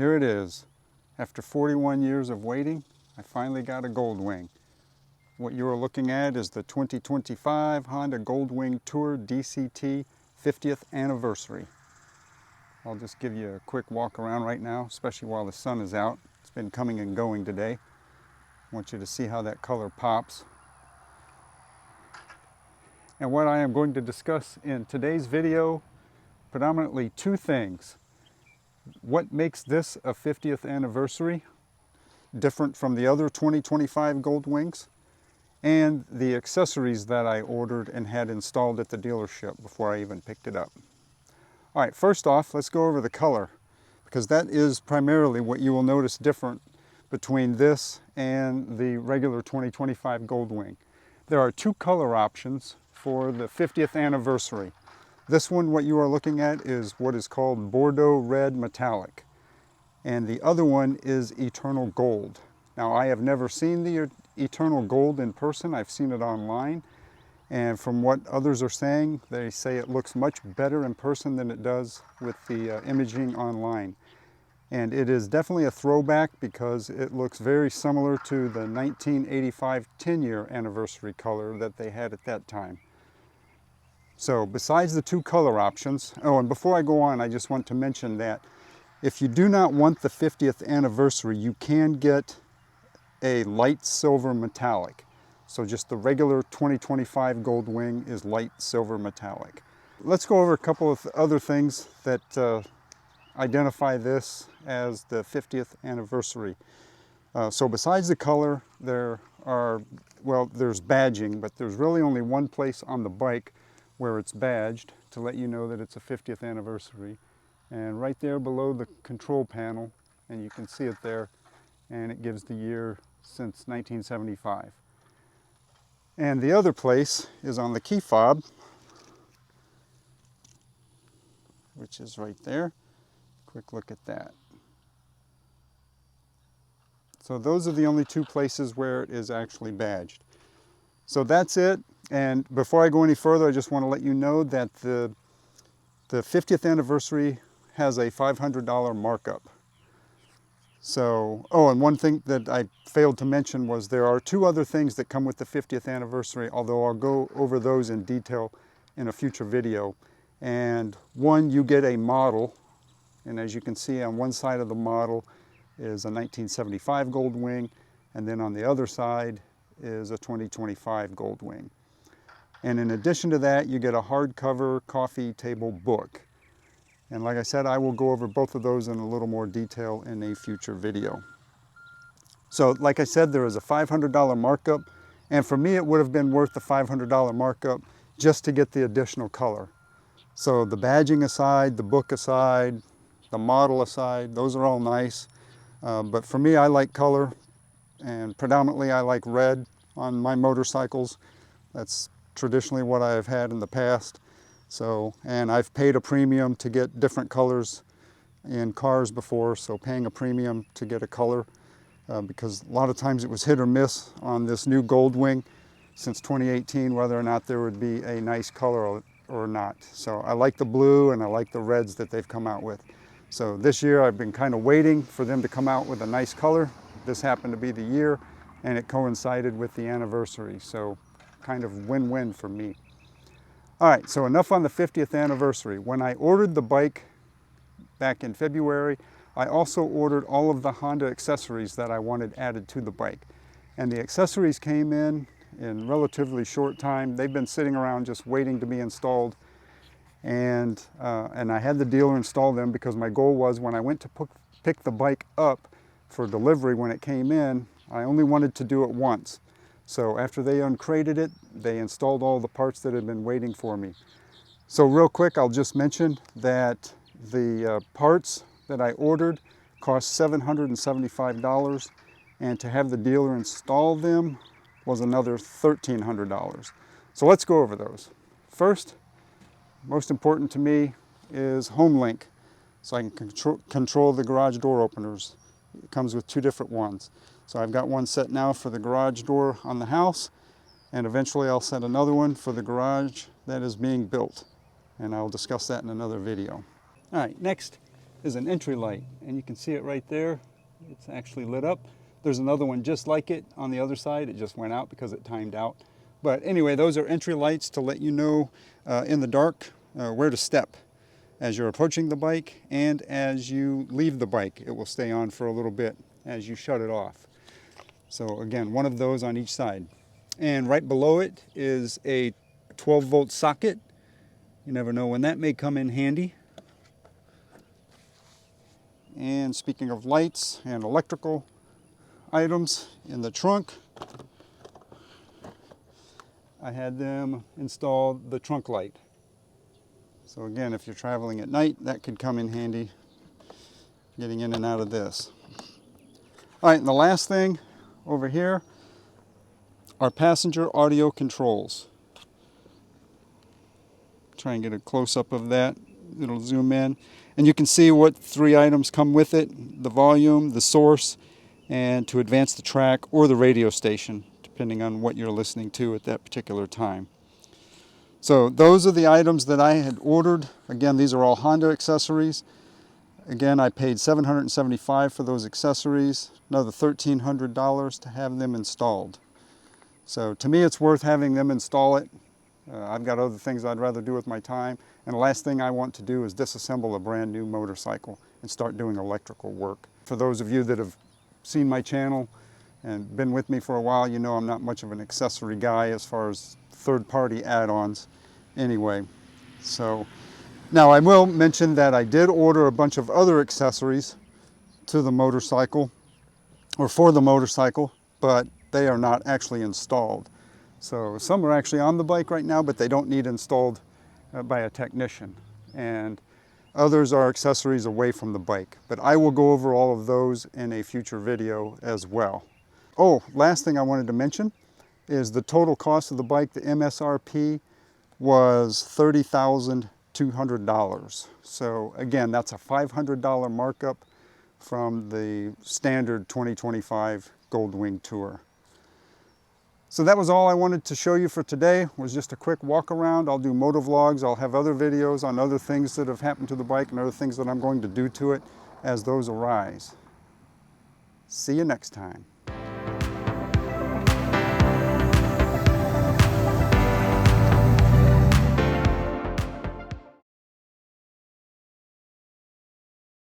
here it is. After 41 years of waiting, I finally got a Goldwing. What you are looking at is the 2025 Honda Goldwing Tour DCT 50th anniversary. I'll just give you a quick walk around right now, especially while the sun is out. It's been coming and going today. I want you to see how that color pops. And what I am going to discuss in today's video, predominantly two things. What makes this a 50th anniversary different from the other 2025 Goldwings, and the accessories that I ordered and had installed at the dealership before I even picked it up. All right, first off, let's go over the color, because that is primarily what you will notice different between this and the regular 2025 Goldwing. There are two color options for the 50th anniversary. This one, what you are looking at, is what is called Bordeaux Red Metallic, and the other one is Eternal Gold. Now, I have never seen the Eternal Gold in person. I've seen it online, and from what others are saying, they say it looks much better in person than it does with the imaging online. And it is definitely a throwback because it looks very similar to the 1985 10-year anniversary color that they had at that time. So besides the two color options, oh, and before I go on, I just want to mention that if you do not want the 50th anniversary, you can get a light silver metallic. So just the regular 2025 Goldwing is light silver metallic. Let's go over a couple of other things that identify this as the 50th anniversary. So besides the color, there's badging, but there's really only one place on the bike where it's badged to let you know that it's a 50th anniversary. And right there below the control panel, and you can see it there, and it gives the year since 1975. And the other place is on the key fob, which is right there. Quick look at that. So those are the only two places where it is actually badged. So that's it. And before I go any further, I just want to let you know that the 50th anniversary has a $500 markup. So, oh, and one thing that I failed to mention was there are two other things that come with the 50th anniversary, although I'll go over those in detail in a future video. And one, you get a model, and as you can see on one side of the model is a 1975 Goldwing, and then on the other side is a 2025 Goldwing. And in addition to that, you get a hardcover coffee table book. And like I said, I will go over both of those in a little more detail in a future video. So like I said, there is a $500 markup, and for me it would have been worth the $500 markup just to get the additional color. So the badging aside, the book aside, the model aside, those are all nice. But for me, I like color, and predominantly I like red on my motorcycles. That's traditionally what I have had in the past. So, and I've paid a premium to get different colors in cars before, so paying a premium to get a color, because a lot of times it was hit or miss on this new Goldwing since 2018, whether or not there would be a nice color or not. So I like the blue and I like the reds that they've come out with. So this year I've been kind of waiting for them to come out with a nice color. This happened to be the year, and it coincided with the anniversary, so kind of win-win for me. All right, so enough on the 50th anniversary. When I ordered the bike back in February, I also ordered all of the Honda accessories that I wanted added to the bike. And the accessories came in relatively short time. They've been sitting around just waiting to be installed. And I had the dealer install them because my goal was when I went to pick the bike up for delivery when it came in, I only wanted to do it once. So after they uncrated it, they installed all the parts that had been waiting for me. So real quick, I'll just mention that the parts that I ordered cost $775, and to have the dealer install them was another $1,300. So let's go over those. First, most important to me is home link, so I can control the garage door openers. It comes with two different ones. So I've got one set now for the garage door on the house, and eventually I'll set another one for the garage that is being built, and I'll discuss that in another video. All right, next is an entry light, and you can see it right there. It's actually lit up. There's another one just like it on the other side. It just went out because it timed out. But anyway, those are entry lights to let you know in the dark where to step as you're approaching the bike and as you leave the bike. It will stay on for a little bit as you shut it off. So again, one of those on each side. And right below it is a 12-volt socket. You never know when that may come in handy. And speaking of lights and electrical items in the trunk, I had them install the trunk light. So again, if you're traveling at night, that could come in handy getting in and out of this. All right, and the last thing over here are passenger audio controls. Try and get a close-up of that. It'll zoom in. And you can see what 3 items come with it: the volume, the source, and to advance the track, or the radio station, depending on what you're listening to at that particular time. So those are the items that I had ordered. Again, these are all Honda accessories. Again, I paid $775 for those accessories, another $1,300 to have them installed. So to me, it's worth having them install it. I've got other things I'd rather do with my time. And the last thing I want to do is disassemble a brand new motorcycle and start doing electrical work. For those of you that have seen my channel and been with me for a while, you know I'm not much of an accessory guy as far as third-party add-ons anyway. So now I will mention that I did order a bunch of other accessories to the motorcycle, or for the motorcycle, but they are not actually installed. So some are actually on the bike right now, but they don't need installed by a technician. And others are accessories away from the bike. But I will go over all of those in a future video as well. Oh, last thing I wanted to mention is the total cost of the bike. The MSRP was $30,200. So again, that's a $500 markup from the standard 2025 Goldwing Tour. So that was all I wanted to show you for today. Was just a quick walk around. I'll do motovlogs. I'll have other videos on other things that have happened to the bike and other things that I'm going to do to it as those arise. See you next time.